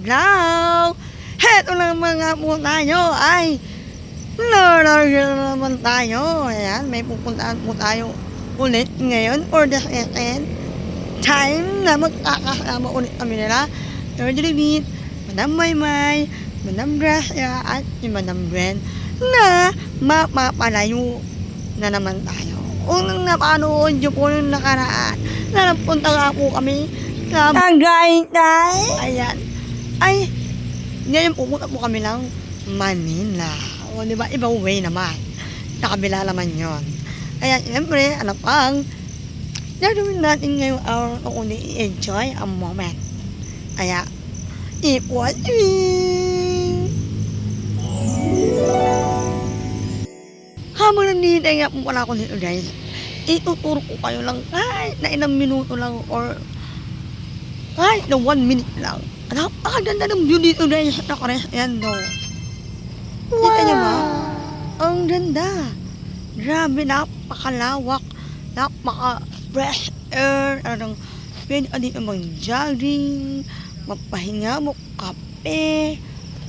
Now, heto naman nga po tayo ay naragyan na naman tayo. Ayan, may pupuntaan po tayo ulit ngayon for the second time na magkakasama ulit kami nila. Third Beat, Madam Maymay, Madam Gracia at si Madam Gwen na mapapalayo na naman tayo. Unang napanood nyo po yung nakaraan na napunta nga po kami sa Tagaytay. Ayan. Ay, ngayon pupunta po kami ng Manila. O, diba? Ibang way naman. Sa kabila naman yun. Kaya, siyempre, ano pang gagawin natin ngayong hour na kundi i-enjoy ang moment. Kaya, keep watching! Habang nandito nga po pala ako dito guys, ituturo ko kayo lang kahit na ilang minuto lang or kahit na 1 minute lang. Napakaganda ng view dito guys sa Crescendo. Kita niyo ba? Ang ganda. Grabe, napakalawak. Napaka-fresh air. Pwede ka dito mag-jogging, magpahinga mo, kape.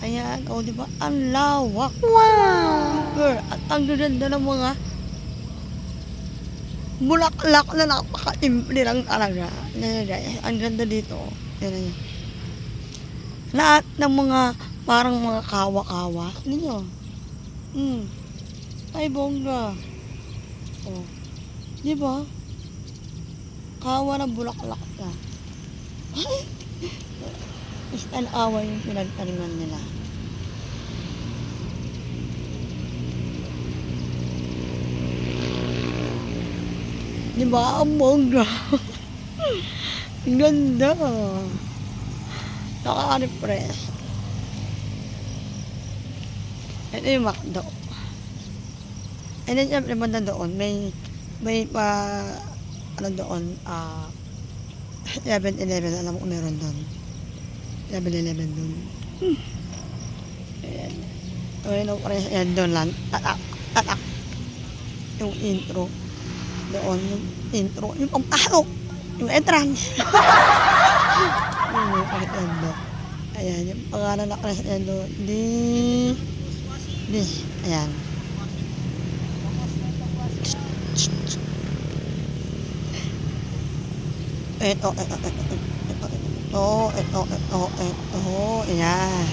Ayan, o diba? Ang lawak. Wow! Girl, at ang ganda ng mga bulaklak na napaka-simple lang talaga. Ang ganda dito. Yan. Lahat ng mga parang mga kawa-kawa. Ninyo. Ay, bongga. O. Diba? Kawa na bulaklak ka. Istan awa yung pinagtaniman nila. Diba? Ang bongga. Ang ganda. Nakaka-refresh. Ito yung McDo. And then, syempre, banda doon, may pa, ano doon, 7-Eleven, alam ko meron doon. 7-Eleven doon. Ayan. Ayan doon lang. Tatak. Yung intro. Doon, yung intro. Yung pampasok. Yung entrance. Yung Crescendo. Ayan, yung pangalan na Crescendo. Ayan. Ito. Ayan.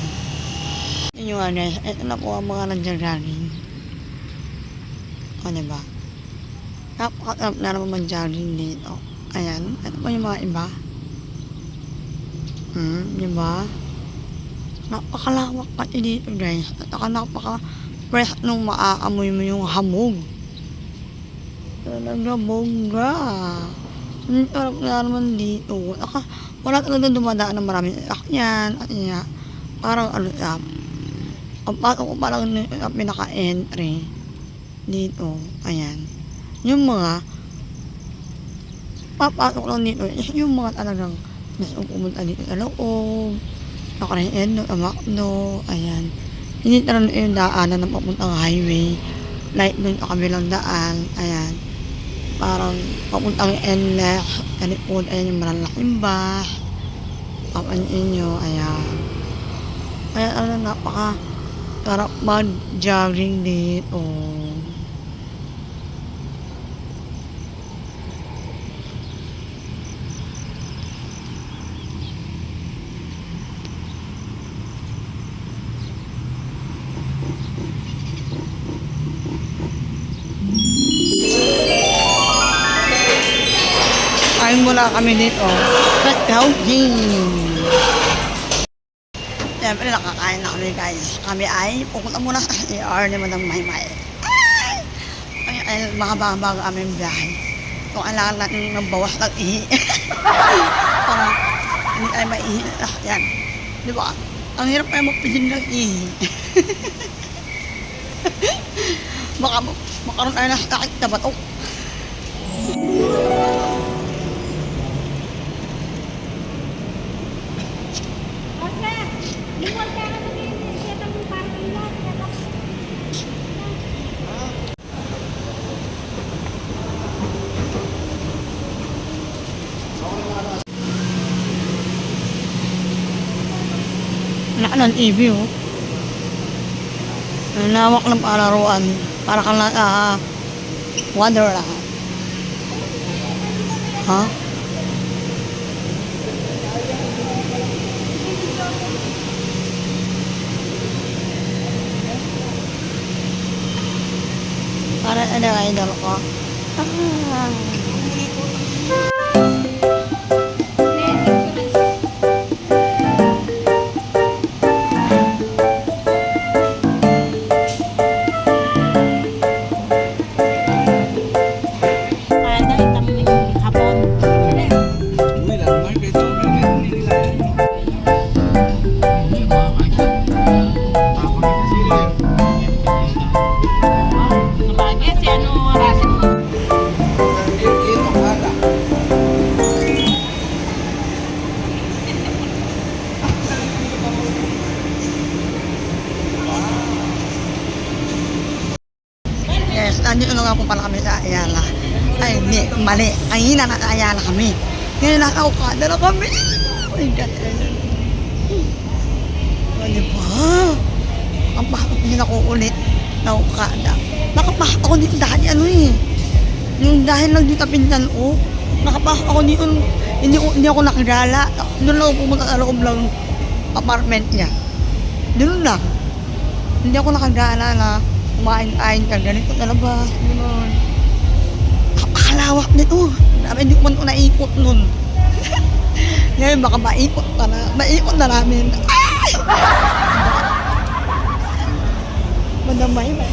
Yun yung ano, ito na po ang mga nag-jogging. O, diba? Napakasarap na naman mag-jogging dito. Ayan. Ito po yung mga iba. Diba? Napakalawak pati dito, guys. At saka napaka-fresh nung maaamoy mo yung hamog. Talaga bongga. Ang sarap na naman dito. Saka wala talaga dumadaan ng maraming sakyan. At niya, parang ano siya. Ang pasok ko parang pinaka-entry dito. Ayan. Yung mga papasok lang dito. Yung mga talagang mas pumunta dito sa loob. Sa Crescendo, sa McDo. Ayan. Hindi talaga yung daanan na papuntang highway. Like dun sa kabilang daan. Ayan. Parang papuntang NLEX. Kanipod. Ayan yung malalaking bus. Papansin nyo. Ayan. Kaya ano, napaka-sarap mag-jogging dito. Kain muna kami dito. Let's go, siyempre nakakain na kami guys. Kami ay pupunta muna sa ER ni Madam Maymay. Ay, mahaba-haba ang aming biyahe. Kung kailangan natin ng bawas ng ihi. Para hindi tayo maihi. Yan. Di ba? Ang hirap kaya magpigil ng ihi. Baka makaroon tayo ng sakit na batok. Wala ng TV, oh. Ang lawak ng palaruan. Para kang Wonderland. Ha? Para ano idol ko? Ah. Yes, nandito na nga po pala kami sa Ayala. Ay, mali. Kanina nasa Ayala kami. Ngayon nakaukada na kami. Oh my God. O, diba? Ang bakit din ako ulit naukada. Nakapasok ako dito dahil ano eh. Yung dahil lang dito pinsan ko. Nakapasok ako dito. Hindi ako nakagala. Doon lang ako pumunta sa loob ng apartment niya. Doon lang. Hindi ako nakagala na kumain-kain ka, ganito sa labas, gano'n. Napakalawak nito. Hindi ko man ito naikot nun. Ngayon baka maikot na namin. Ay! Madamay ba?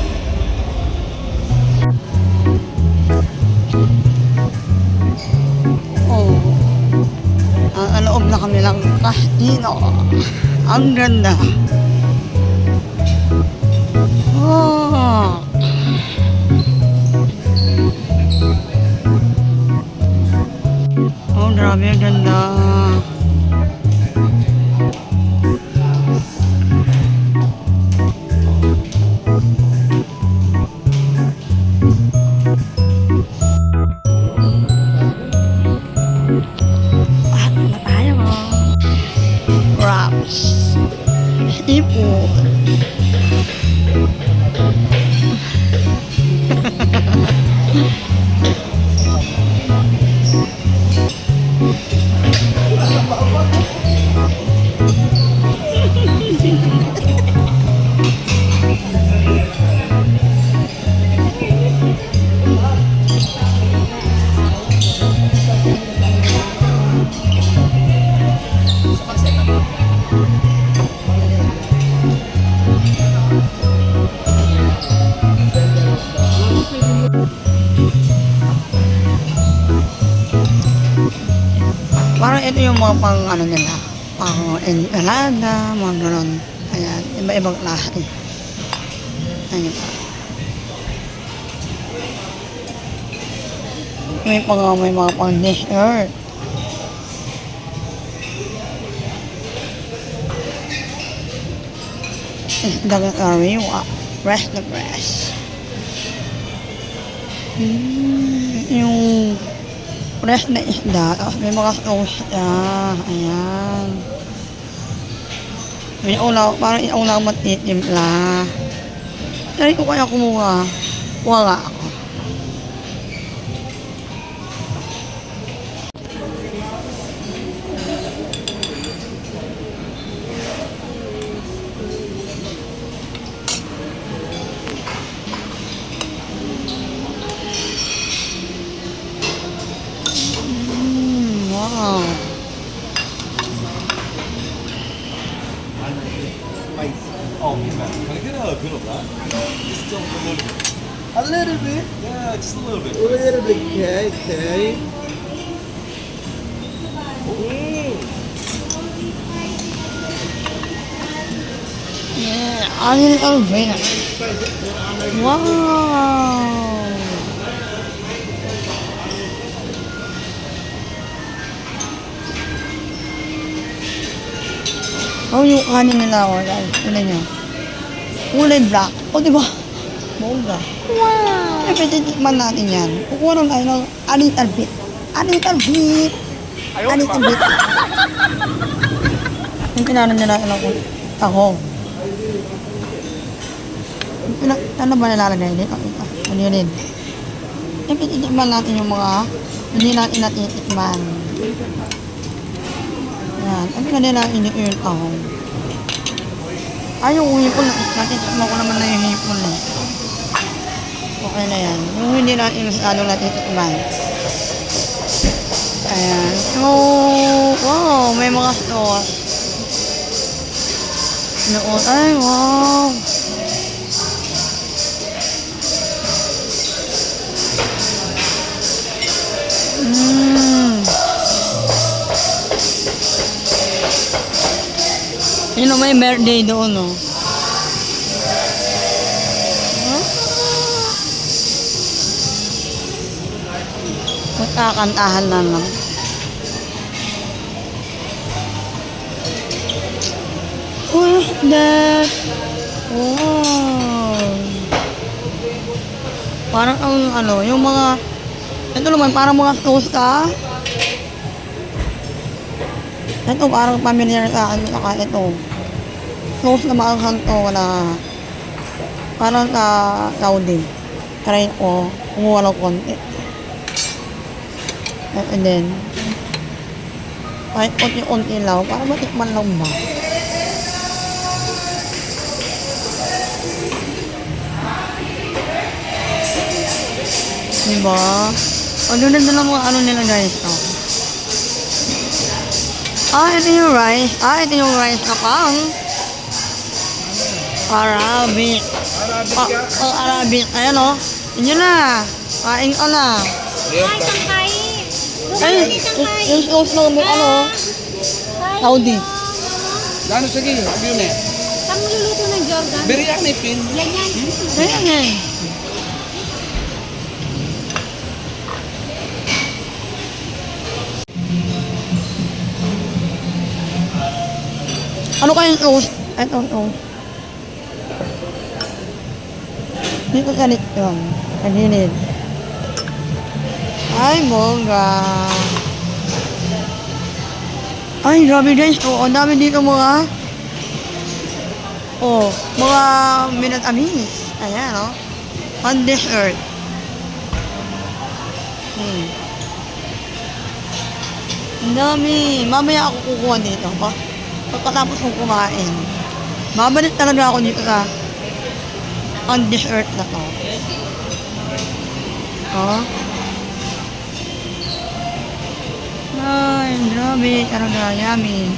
Oh. Ang loob na kami lang kasino. Ang ganda. Oh. Oh, grabe, ang ganda. Ano tayo? Wraps. Ipo. Parang ito yung mga pang ano nila, pang enchilada, mga gano'n. Ayan, iba-ibang klase. Ayan pa. May mga pang dessert. Dagang ariwa, fresh na fresh. Yung fresh na isda, may mga sauce siya. Ayan. May una, parang una matitimpla. Try ko kaya kumuha. Wala ako. Wow. Oh, can I get a bit of that? Just a little bit. A little bit. Yeah, just a little bit. A little bit. Okay, okay. Yeah, a little bit. Wow. Oh, yung kanin nila, oh, guys. Tignan nyo. Kulay black. O, diba? Bongga. Wow! Eh, pwede tikman natin yan. Kukuha lang tayo ng a little bit. A little bit. A little bit. Yung pinano nila ilang Ako. Ano ba nilalagay dito? Ano yun din? Itikman natin yung mga hindi natin natitikman. Yan. Ano na nila ini-earn ako? Ay, yung hipon. Natitikman ko naman na yung hipon eh. Okay na yan. Yung hindi natin masyadong natitikman. Ayan. So, wow, may mga sauce. Noon, ay, wow. Yun o, may birthday doon, no? Magkakantahan na lang. What's that? Wow. Parang ang ano, yung mga ito naman, parang mga tosta. Ito, parang familiar sa ano, saka ito. Toast na maaghang to, wala. Parang sa Saudi. Try ko, kumuha ng konti. And then, kahit konti-konti lang, para matikman lang ba? Diba? Ano na lang mga ano nila guys, to. Ito yung rice. Ito yung rice na pang Arabic. Arabic. Ayan o. Yun na. Kain ka na. Ay, sangkay. Ay, yung sauce na mo, ano, Saudi. Gano sige, abyo na. Saan mo luluto ng Jordan? Biryani pin. Yan yan. Ayan eh. Ano kayong sauce? Ito. Dito ganit yun. Kaninid. Ay, bongga. Ay, grabe guys. Ang dami dito mga mga minatamis. Ayan, oh. On dessert. Ang dami. Mamaya ako kukuha dito. Pagkatapos kong kumain. Mabalik talaga ako dito sa on dessert na to. Ay, grabe. Talaga, yummy.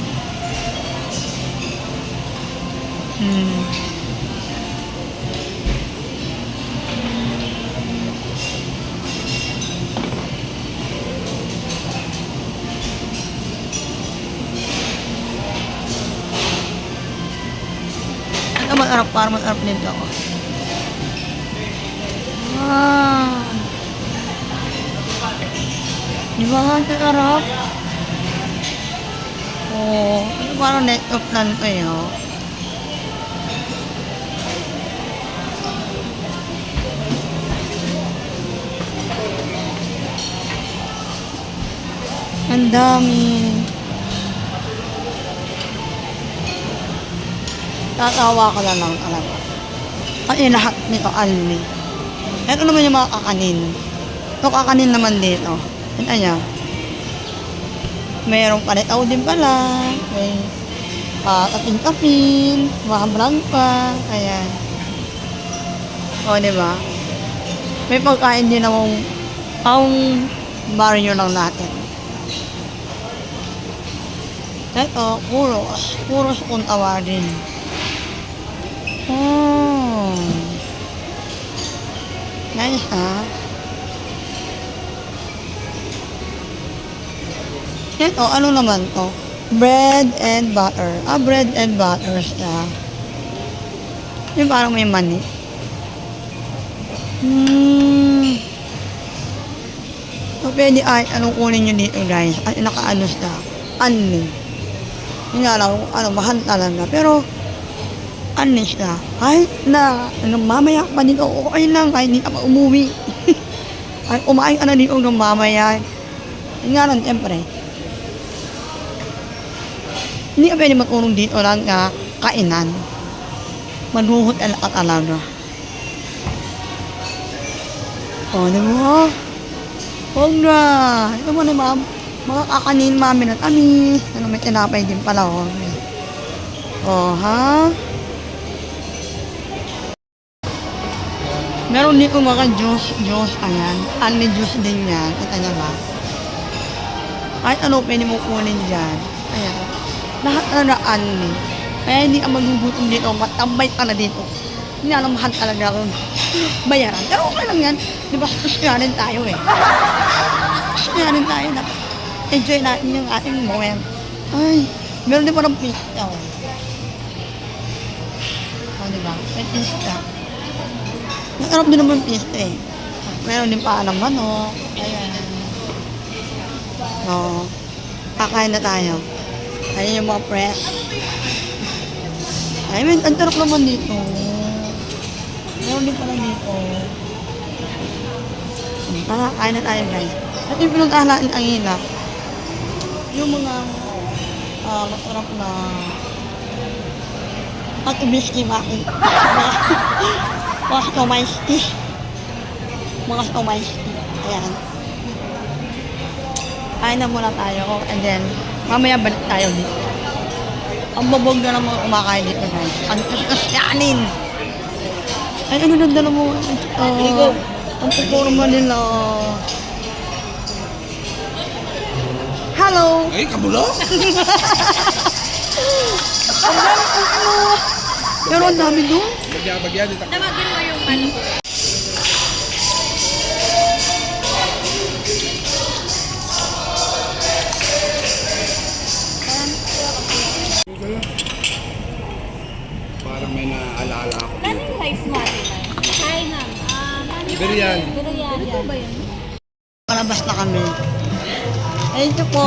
Ito masarap, parang masarap nito ako. Wow. Di ba nga sarap? Ito parang net of plan ko eh, oh. Ang dami. Tatawa ko na lang talaga. Ay, lahat nito almi. Ito naman yung mga kakanin. Ito kakanin naman dito. Ito niya. Mayroong palitaw din pala. May kapin-kapin. Mga blanca. Ayan. O, diba? May pagkain din namang pang Mario lang natin. Ito, puros. Puros kung tawagin. Nice, ha? Ito, ano naman to? Bread and butter. Bread and butter siya. Yung parang may mani. So, pwede ay, anong kunin nyo dito, guys? Ay, nakaano siya. Ano? Yung nga lang, mahal talaga. Pero, ano siya? Kahit na, mamaya pa dito, okay lang, kahit hindi ka pa umuwi. Ay, kumain ka na dito ng mamaya. Yung nga lang, siyempre. Hindi ka pwede matulong dito lang ka, kainan. Manuhot ka talaga. O, di ba? Huwag na. Ito mo na, ma'am. Mga kakanin, mami na kami. Ano, may tinapay din pala, o. O, ha? Meron dito mga juice. Ayan. Unli juice din yan. Kita niya ba? Kahit ano, pwede mo kunin dyan. Ayan. Lahat na unli. Kaya hindi ka magugutom dito. Matambay ka na dito. Hindi alam, mahal talaga ako bayaran. Pero okay lang yan. Di ba? Kusyanin tayo eh. Kusyanin tayo. Dapat enjoy natin yung ating moment. Ay, meron din parang pizza. O, di ba? May pizza. Masarap din naman pizza eh. Meron din pa naman, o. Ayan. O, kakain na tayo. Ayan yung mga press. Ay, ang sarap naman dito. Meron din pala dito. Tara, kain na tayo guys. At yung pinuntahan natin ang ila. Yung mga masarap na pag-ibiski maki. Mga stomaisky. Mga stomaisky. Ayan. Kain na muna tayo. And then, mamaya balik tayo dito. Ang babog na ng mga kumakain dito guys. Ang kusyanin. Ay, ano nandala mo? Ang puporma nila. Hello! Ay, kabulo? Ang dami pupo. Pero ang dami doon. Bagya dito. Damagin mo yung ano. Parang may naaalala ako Ano dito. yung rice mo ate? Hi, ma'am. Biryani. Biryani. Ano ba yun? Palabas na kami. Thank you po.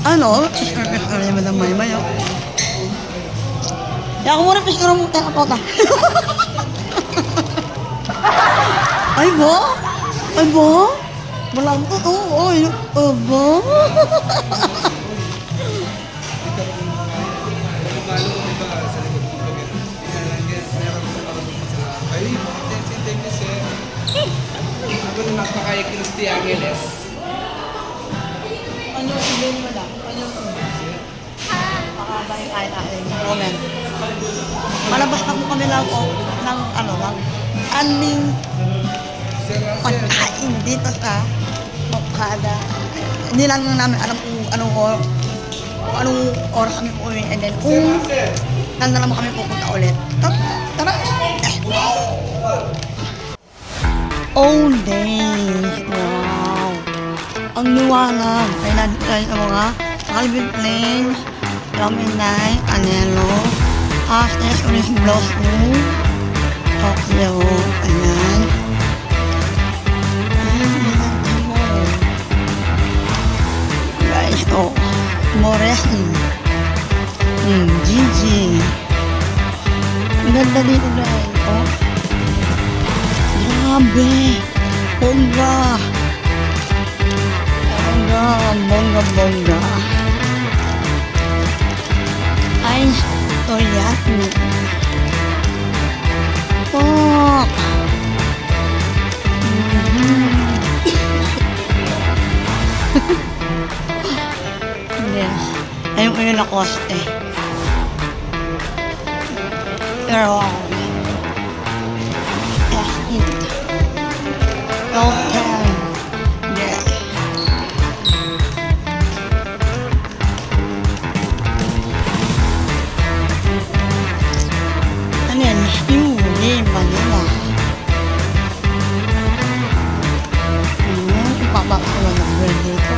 Ano? Ano yung madang may-may, oh. Kaya ako muna piskara mo tayo kapota. Ay ba? Ay ba? Walang to, oh. Ay ba? Pagkakalo ko iba sa likod ng bagay. Meron sa parang masarap. Ay, thank you, sir. Ako na napakaya Kristi Angeles. Ano yung ibig mo lang? Ano yung makabay kahit akin. Moment. Malabas na po kami lang po ng ano lang. Aning pagkain dito sa Okada. Hindi lang namin alam kung anong oras kami uuwi. And then kung saan na naman kami pupunta ulit. Tara! All days. Wow! Ang liwanag. Ay nandito ang mga Calvin Klein, Raminay, Anelo, Ashes, Orange Blossom, Tokyo, ayan. Guys, oh, Moresi, Gigi. Ang ganda dito guys, oh. Grabe, bongga. Bongga. Ay, Toyaki. Fuck. Hindi. Ayun ko yung Lacoste. Pero, okay. Yeah. Ano yan? Yuli, Manila. Ipapakula ng brand dito.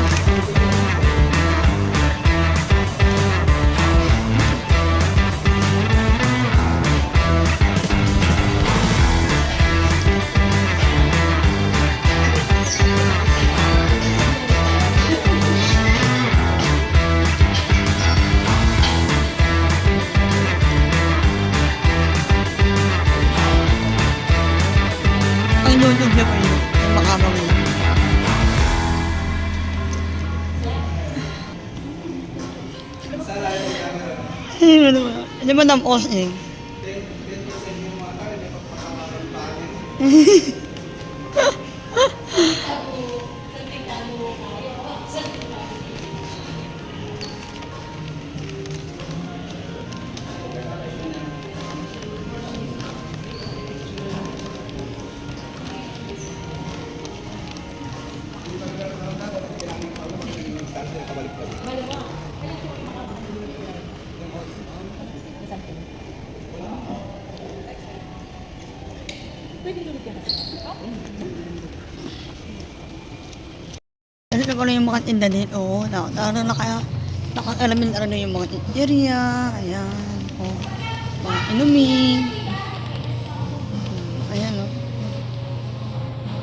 Di ba Madam Osing? 10% yung mga tao, may pagpapakaroon. Kasi na pala yung mga tinda dito, nakatara na kaya, nakakalamin na rin yung mga area, ayan, mga inumin, ayan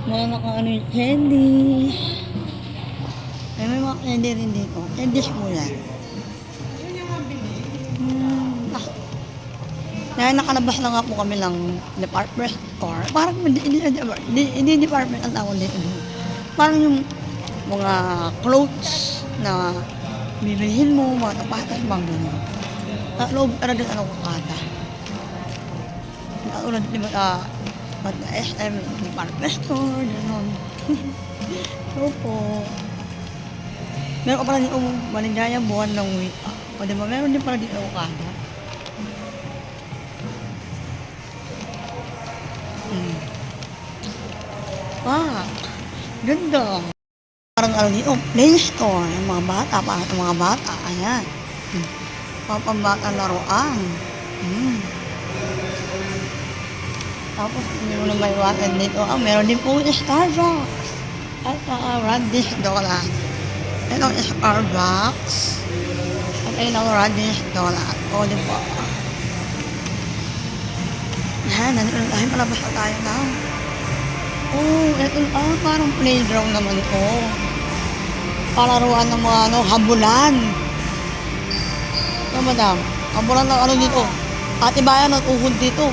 mga nakaano yung candy, ay may mga candy rin dito, candies mo yan. Kaya nakalabas na nga po kami ng department store. Parang hindi department ang tawag dito. Parang yung mga clothes na bibilihin mo, mga tapatan, mga gano'n. Sa loob talaga ano kukata. Naulad di ba SM department store, gano'n. So po. Meron ka pala dito maligaya buwan ng week. O diba, meron din pala dito kukata. Ganda. Parang ano dito, play store ng mga bata, para sa mga bata, ayan. Pambata laruan. Tapos, hindi mo na may wakan dito. Meron din po yung Starbucks. At Radish Donut. Ito yung Starbucks. At ayun ang Radish Donut. O, di po. Ayan, nandito na tayo. Palabas na tayo na. Ito, parang playground naman ito. Palaruan ng mga habulan. Ito, madam. Habulan ng ano dito. Ate bayan at uhod dito.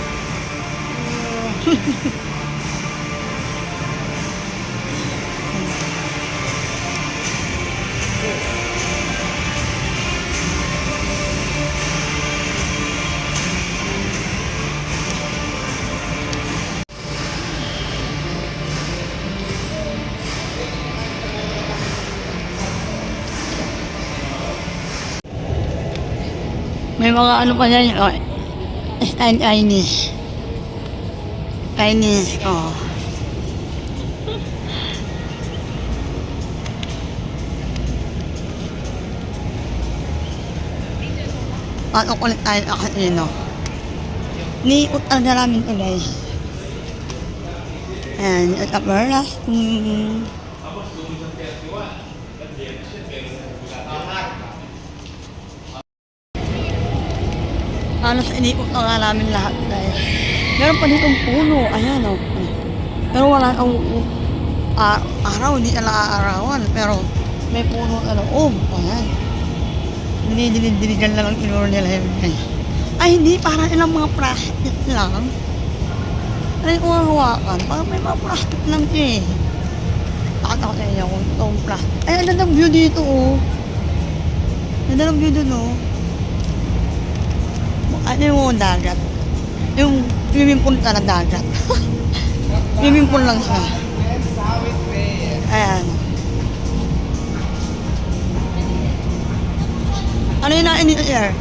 May mga ano pa dyan, Chinese. Chinese, Paano ulit tayo nakasino? Niikot talaga namin ito, guys. Ayan, ito perlas. Halos iniikot na nga namin lahat, guys. Meron pa ditong puno, ayan Pero wala araw, hindi na naaarawan. Pero may puno na loob, ayan. Dinidiligan lang ang inuro nila yun, guys. Ay, hindi, parang ilang mga plastic lang. Ano yung hawakan? Parang may mga plastic lang siya eh. Pakita ko sa inyo kung itong plastic. Ay, ang gandang view dito, Ang gandang view dun, Ano yung dagat? Yung swimming pool na dagat. Swimming pool lang siya. Ayan. Ano yun na dito, sir?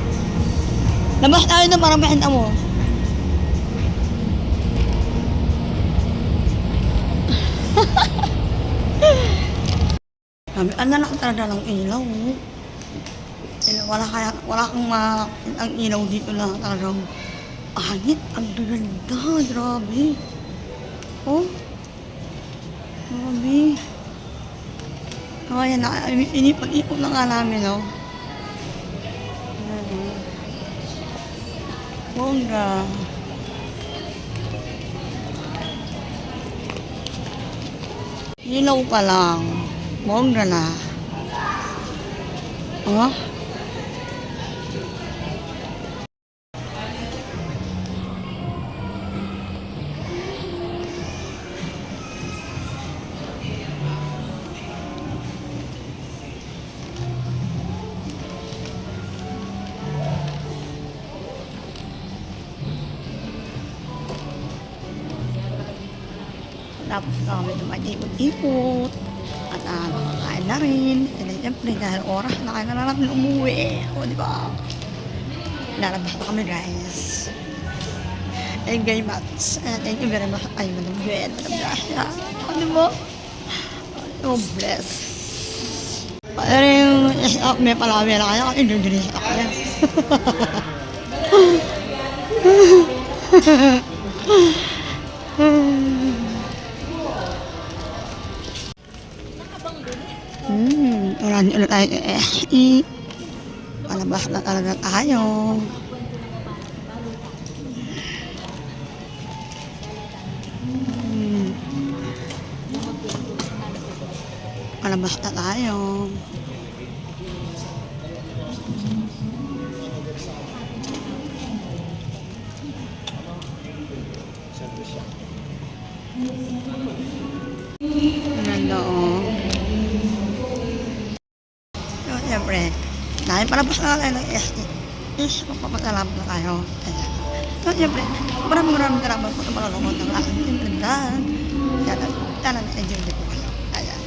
Labas tayo na para makita mo. Ang lalak talaga ng ilaw. Wala kang makakita ang ilaw dito na talagang ahit. Ang ganda, grabe. Grabe. Kaya inipag-ipag na nga namin, Bongga. Ilaw pa lang. Bongga na. Tapos kami naman ikot-ikot. At nakakain na rin. And then, siyempre, dahil oras na kaya na natin umuwi. O, di ba? Lalabas na kami, guys. Thank you very much. Thank you very much. Ay, Madam Gwen, Madam Gracia. Ano mo? Oh, bless. Pero yung may palawi na kaya, indudris ako yan. Wala niyo ulit tayo SE. Palabas na talaga tayo. Palabas na tayo. Ganda oh. So, siyempre, dahil palabas na tayo ng SE, is magpapasalamat na tayo. Ayan. So, siyempre, maraming salamat po sa malulungkot ng aking tindahan. Sana na-enjoy din po kayo. Ayan.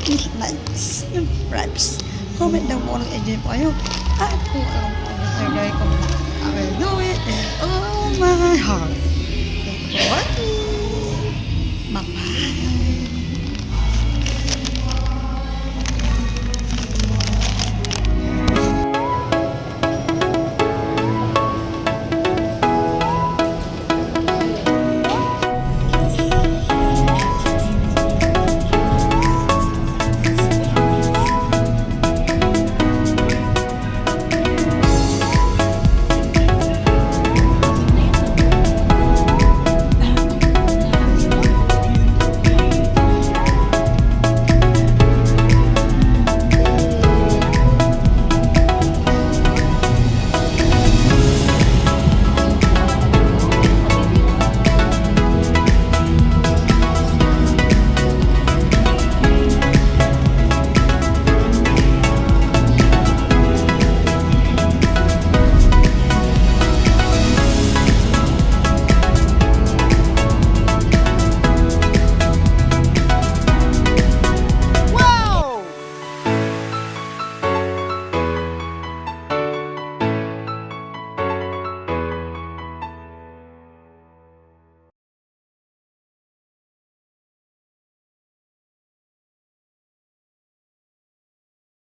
Please like, subscribe, comment down po kung enjoy po kayo. At kung anong po na-enjoy ko na, I will do it with all my heart. Thank you for watching.